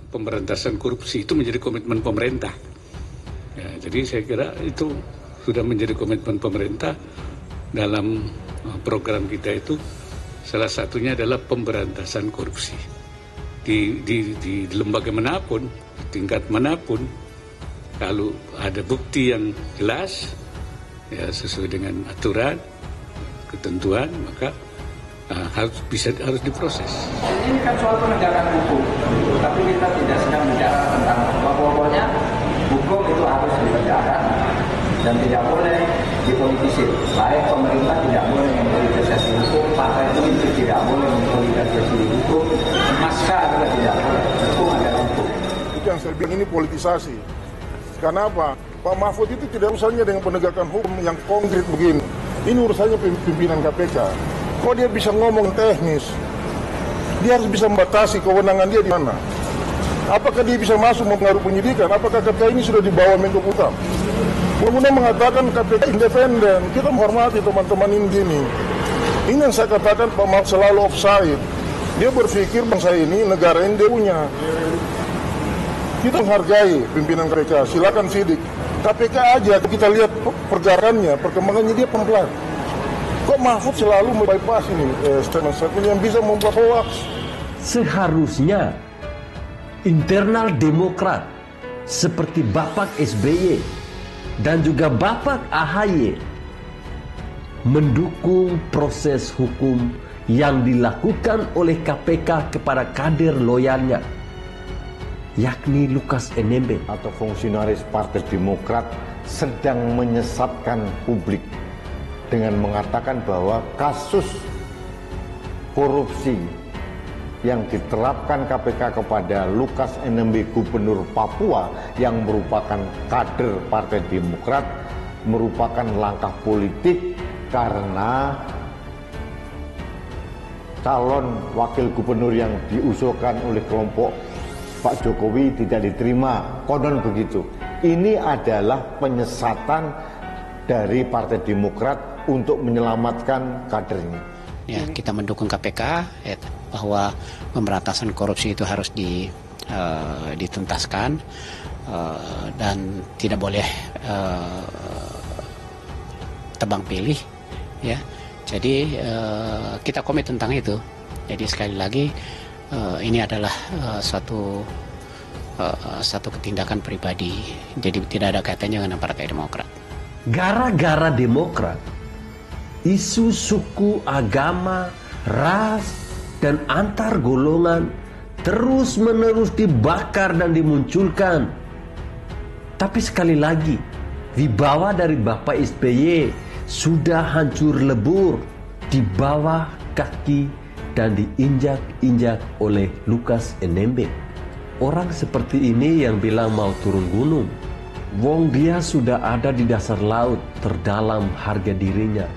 pemberantasan korupsi itu menjadi komitmen pemerintah. Ya, jadi saya kira itu sudah menjadi komitmen pemerintah dalam program kita itu. Salah satunya adalah pemberantasan korupsi di lembaga manapun, tingkat manapun. Kalau ada bukti yang jelas, ya sesuai dengan aturan, ketentuan, maka harus diproses. Ini kan soal penegakan hukum, tapi kita tidak sedang bicara tentang pokoknya hukum itu harus ditegakkan dan tidak boleh dipolitisir. Baik pemerintah tidak boleh mempolitisasi hukum, partai politik tidak boleh mempolitisasi hukum, massa juga tidak boleh. Hukum adalah hukum. Itu yang saya bilang, ini politisasi. Karena apa? Pak Mahfud itu tidak urusannya dengan penegakan hukum yang konkret begini. Ini urusannya pimpinan KPK. Kok dia bisa ngomong teknis? Dia harus bisa membatasi kewenangan dia di mana. Apakah dia bisa masuk mempengaruhi penyidikan? Apakah KPK ini sudah dibawa Menko Polhukam? Kemudian mengatakan KPK independen. Kita menghormati teman-teman ini gini. Ini yang saya katakan Pak Mahfud selalu offside. Dia berpikir bangsa ini, negara ini dia punya. Kita menghargai pimpinan KPK. Silakan sidik. KPK aja kita lihat pergerakannya, perkembangannya dia pelan-pelan. Kok Mahfud selalu membypass ini statement yang bisa membuat hoax? Seharusnya internal Demokrat seperti Bapak SBY dan juga Bapak AHY mendukung proses hukum yang dilakukan oleh KPK kepada kader loyalnya, yakni Lukas NMB. Atau fungsionaris Partai Demokrat sedang menyesatkan publik dengan mengatakan bahwa kasus korupsi yang diterapkan KPK kepada Lukas NMB, Gubernur Papua yang merupakan kader Partai Demokrat, merupakan langkah politik karena calon wakil gubernur yang diusulkan oleh kelompok Pak Jokowi tidak diterima, konon begitu. Ini adalah penyesatan dari Partai Demokrat untuk menyelamatkan kadernya. Ya, kita mendukung KPK bahwa pemberantasan korupsi itu harus dituntaskan dan tidak boleh tebang pilih. Ya, jadi kita komit tentang itu. Jadi sekali lagi ini adalah satu tindakan pribadi. Jadi tidak ada kaitannya dengan Partai Demokrat. Gara-gara Demokrat, isu suku, agama, ras, dan antar golongan terus-menerus dibakar dan dimunculkan. Tapi sekali lagi, wibawa dari Bapak SBY sudah hancur lebur di bawah kaki dan diinjak-injak oleh Lukas NMB. Orang seperti ini yang bilang mau turun gunung, wong dia sudah ada di dasar laut terdalam harga dirinya.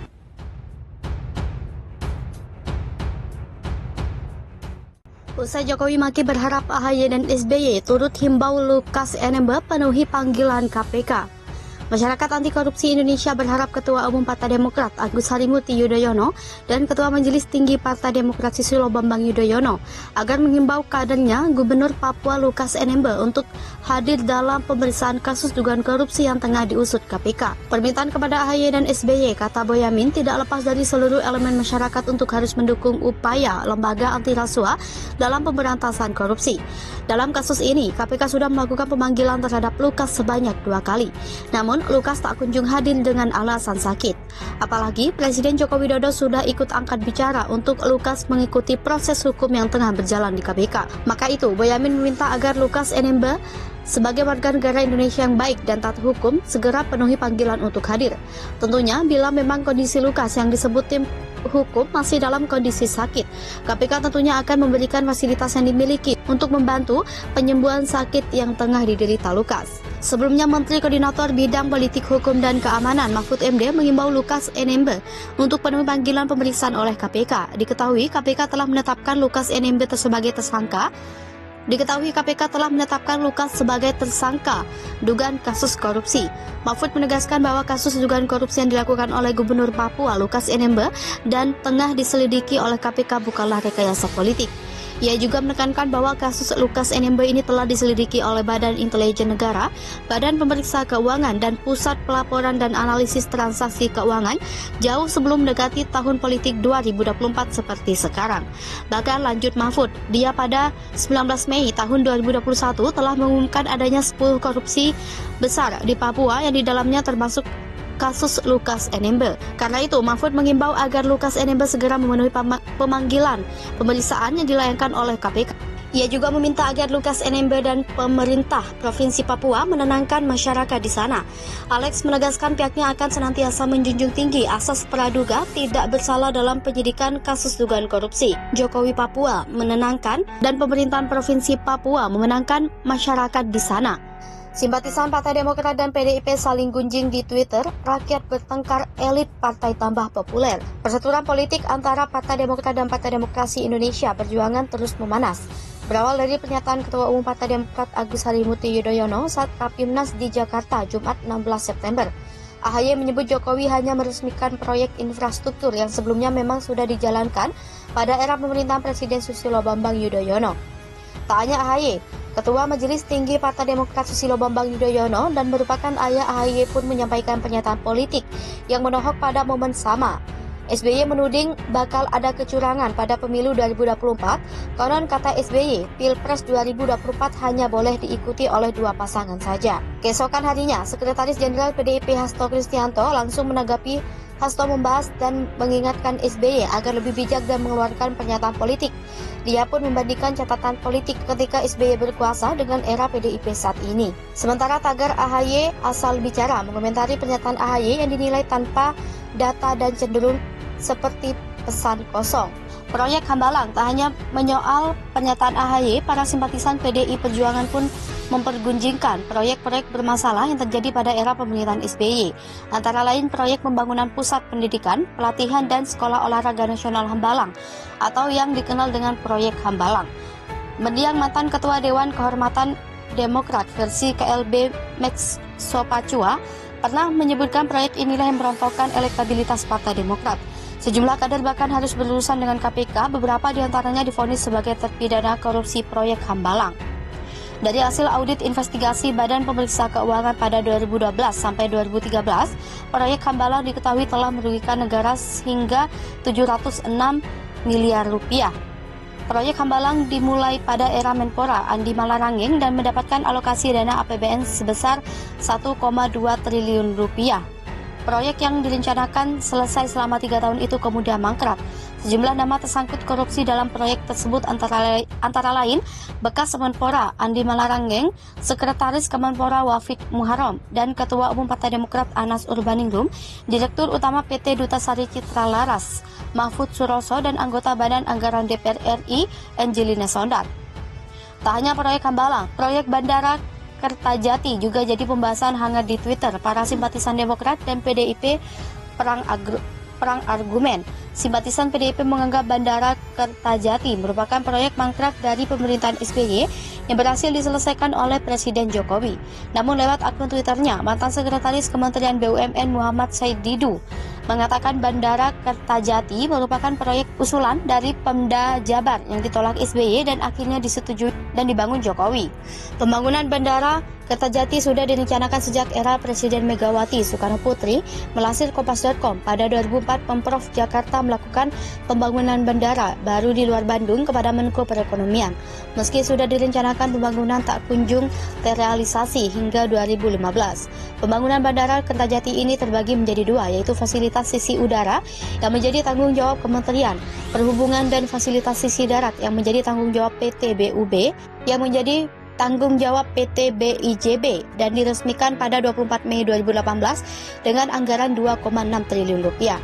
Usai Jokowi maki berharap AHY dan SBY turut himbau Lukas NMB penuhi panggilan KPK. Masyarakat Anti Korupsi Indonesia berharap Ketua Umum Partai Demokrat Agus Harimurti Yudhoyono dan Ketua Majelis Tinggi Partai Demokrat Susilo Bambang Yudhoyono agar menghimbau kadernya Gubernur Papua Lukas NMB untuk hadir dalam pemeriksaan kasus dugaan korupsi yang tengah diusut KPK. Permintaan kepada AHY dan SBY, kata Boyamin, tidak lepas dari seluruh elemen masyarakat untuk harus mendukung upaya lembaga anti rasuah dalam pemberantasan korupsi. Dalam kasus ini, KPK sudah melakukan pemanggilan terhadap Lukas sebanyak 2 kali. Namun, Lukas tak kunjung hadir dengan alasan sakit. Apalagi Presiden Joko Widodo sudah ikut angkat bicara untuk Lukas mengikuti proses hukum yang tengah berjalan di KPK. Maka itu, Boyamin meminta agar Lukas NMB sebagai warga negara Indonesia yang baik dan taat hukum segera penuhi panggilan untuk hadir. Tentunya bila memang kondisi Lukas yang disebut tim hukum masih dalam kondisi sakit, KPK tentunya akan memberikan fasilitas yang dimiliki untuk membantu penyembuhan sakit yang tengah diderita Lukas. Sebelumnya, Menteri Koordinator Bidang Politik Hukum dan Keamanan Mahfud MD mengimbau Lukas NMB untuk penuhi panggilan pemeriksaan oleh KPK. Diketahui KPK telah menetapkan Lukas NMB sebagai tersangka dugaan kasus korupsi. Mahfud menegaskan bahwa kasus dugaan korupsi yang dilakukan oleh Gubernur Papua Lukas NMB dan tengah diselidiki oleh KPK bukanlah rekayasa politik. Ia juga menekankan bahwa kasus Lukas NMB ini telah diselidiki oleh Badan Intelijen Negara, Badan Pemeriksa Keuangan, dan Pusat Pelaporan dan Analisis Transaksi Keuangan jauh sebelum mendekati tahun politik 2024 seperti sekarang. Bahkan lanjut Mahfud, dia pada 19 Mei tahun 2021 telah mengumumkan adanya 10 korupsi besar di Papua yang di dalamnya termasuk kasus Lukas NMB. Karena itu, Mahfud mengimbau agar Lukas NMB segera memenuhi pemanggilan pemeriksaan yang dilayangkan oleh KPK. Ia juga meminta agar Lukas NMB dan pemerintah Provinsi Papua menenangkan masyarakat di sana. Alex menegaskan pihaknya akan senantiasa menjunjung tinggi asas praduga tidak bersalah dalam penyidikan kasus dugaan korupsi. Jokowi Papua menenangkan dan pemerintahan Provinsi Papua memenangkan masyarakat di sana. Simpatisan Partai Demokrat dan PDIP saling gunjing di Twitter, rakyat bertengkar, elit partai tambah populer. Persetujuan politik antara Partai Demokrat dan Partai Demokrasi Indonesia Perjuangan terus memanas. Berawal dari pernyataan Ketua Umum Partai Demokrat Agus Harimurti Yudhoyono saat Rapimnas di Jakarta, Jumat 16 September. AHY menyebut Jokowi hanya meresmikan proyek infrastruktur yang sebelumnya memang sudah dijalankan pada era pemerintahan Presiden Susilo Bambang Yudhoyono. Tak hanya AHY, Ketua Majelis Tinggi Partai Demokrat Susilo Bambang Yudhoyono dan merupakan ayah AHY pun menyampaikan pernyataan politik yang menohok pada momen sama. SBY menuding bakal ada kecurangan pada pemilu 2024, konon kata SBY, Pilpres 2024 hanya boleh diikuti oleh 2 pasangan saja. Keesokan harinya, Sekretaris Jenderal PDIP Hasto Kristianto langsung menanggapi. Hasto membahas dan mengingatkan SBY agar lebih bijak dan mengeluarkan pernyataan politik. Dia pun membandingkan catatan politik ketika SBY berkuasa dengan era PDIP saat ini. Sementara tagar AHY asal bicara mengomentari pernyataan AHY yang dinilai tanpa data dan cenderung seperti pesan kosong. Proyek Hambalang tak hanya menyoal pernyataan AHY, para simpatisan PDI Perjuangan pun mempergunjingkan proyek-proyek bermasalah yang terjadi pada era pemerintahan SBY. Antara lain proyek pembangunan pusat pendidikan, pelatihan, dan sekolah olahraga nasional Hambalang atau yang dikenal dengan proyek Hambalang. Mendiang mantan Ketua Dewan Kehormatan Demokrat versi KLB Max Sopacua pernah menyebutkan proyek inilah yang merontokkan elektabilitas Partai Demokrat. Sejumlah kader bahkan harus berurusan dengan KPK, beberapa diantaranya divonis sebagai terpidana korupsi proyek Hambalang. Dari hasil audit investigasi Badan Pemeriksa Keuangan pada 2012 sampai 2013, proyek Hambalang diketahui telah merugikan negara hingga 706 miliar rupiah. Proyek Hambalang dimulai pada era Menpora Andi Malarangeng dan mendapatkan alokasi dana APBN sebesar 1,2 triliun rupiah. Proyek yang direncanakan selesai selama 3 tahun itu kemudian mangkrak. Sejumlah nama tersangkut korupsi dalam proyek tersebut antara lain bekas Menpora Andi Malarangeng, Sekretaris Kemenpora Wafid Muharram, dan Ketua Umum Partai Demokrat Anas Urbaningrum, Direktur Utama PT Duta Sari Citra Laras Mahfud Suroso, dan anggota Badan Anggaran DPR RI Angelina Sondakh. Tak hanya proyek Hambalang, proyek Bandara Kertajati juga jadi pembahasan hangat di Twitter. Para simpatisan Demokrat dan PDIP perang argumen. Simpatisan PDIP menganggap Bandara Kertajati merupakan proyek mangkrak dari pemerintahan SBY yang berhasil diselesaikan oleh Presiden Jokowi. Namun lewat akun Twitternya, mantan Sekretaris Kementerian BUMN Muhammad Said Didu mengatakan Bandara Kertajati merupakan proyek usulan dari Pemda Jabar yang ditolak SBY dan akhirnya disetujui dan dibangun Jokowi. Pembangunan Bandara Kertajati sudah direncanakan sejak era Presiden Megawati Soekarno Putri. Melansir Kompas.com, pada 2004 Pemprov Jakarta melakukan pembangunan bandara baru di luar Bandung kepada Menko Perekonomian. Meski sudah direncanakan, pembangunan tak kunjung terrealisasi hingga 2015. Pembangunan Bandara Kertajati ini terbagi menjadi 2, yaitu fasilitas sisi udara yang menjadi tanggung jawab Kementerian Perhubungan dan fasilitas sisi darat yang menjadi tanggung jawab PT BUB yang menjadi tanggung jawab PT BIJB dan diresmikan pada 24 Mei 2018 dengan anggaran 2,6 triliun rupiah.